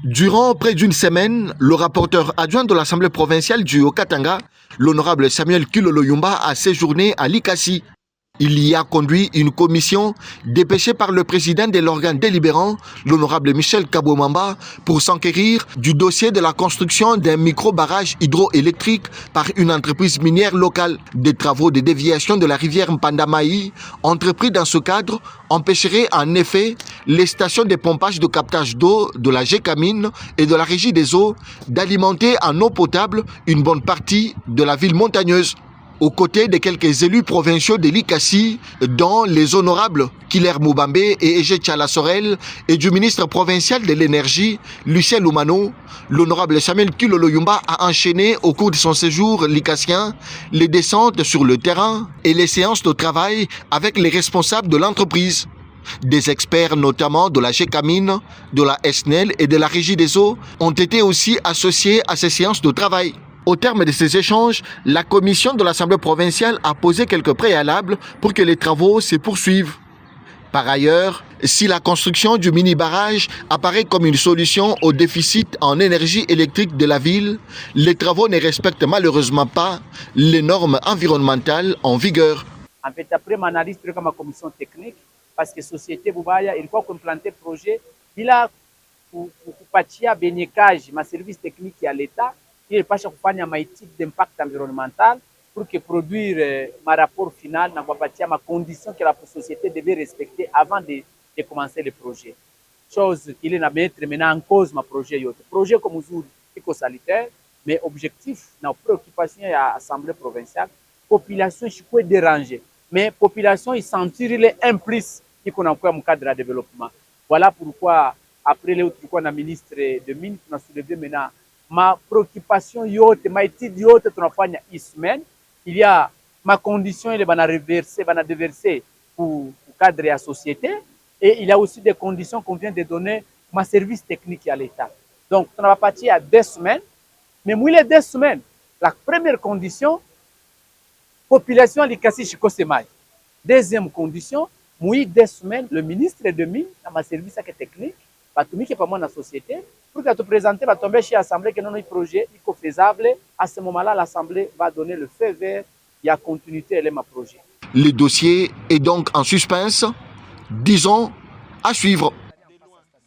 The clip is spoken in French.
Durant près d'une semaine, le rapporteur adjoint de l'Assemblée provinciale du Haut-Katanga, l'honorable Samuel Kilolo-Yumba, a séjourné à Likasi. Il y a conduit une commission dépêchée par le président de l'organe délibérant, l'honorable Michel Kabomamba, pour s'enquérir du dossier de la construction d'un micro-barrage hydroélectrique par une entreprise minière locale. Des travaux de déviation de la rivière Mpandamaï, entrepris dans ce cadre, empêcheraient en effet les stations de pompage de captage d'eau de la GECAMINE et de la Régie des eaux d'alimenter en eau potable une bonne partie de la ville montagneuse. Aux côtés de quelques élus provinciaux de Likasi, dont les honorables Killer Moubambe et Ege Tchala Sorel, et du ministre provincial de l'énergie, Lucien Loumano, l'honorable Samuel Kilolo-Yumba a enchaîné au cours de son séjour likassien les descentes sur le terrain et les séances de travail avec les responsables de l'entreprise. Des experts, notamment de la GECAMINE, de la SNEL et de la Régie des eaux, ont été aussi associés à ces séances de travail. Au terme de ces échanges, la commission de l'Assemblée provinciale a posé quelques préalables pour que les travaux se poursuivent. Par ailleurs, si la construction du mini-barrage apparaît comme une solution au déficit en énergie électrique de la ville, les travaux ne respectent malheureusement pas les normes environnementales en vigueur. En fait, après mon analyse comme commission technique, parce que la société Boubaya, il faut implanter le projet, il a kupatia benyekage ma service technique à l'État, il pasha kufanya ma étude d'impact environnemental pour que produire ma rapport final na kupatia ma condition que la société devait respecter avant de commencer le projet. Chose qu'il est na mettre maintenant en cause ma projet yote. Projet comme uzuri éco-sanitaire, mais objectif na préoccupation à l'Assemblée provinciale, population chikwe dérangée, mais population il sentir les implices qui qu'on a dans cadre de développement. Voilà pourquoi après les autres quoi na ministre de mines on a soulevé maintenant ma préoccupation yote, ma étude yote tunafanya hii semaine. Il y a ma condition il va déverser pour cadre de la société et il y a aussi des conditions qu'on vient de donner ma service technique à l'État. Donc on va partir à 2 semaines, mais moi les 2 semaines, la première condition population Likasi Chiko Semai. Deuxième condition, moi 2 semaines le ministre de mines dans ma service technique batumike pamoja na société pour que tu présentes va tomber chez l'Assemblée que non le projet est faisable. À ce moment-là, l'Assemblée va donner le feu vert. Il y a continuité et ma projet. Le dossier est donc en suspens. Disons à suivre.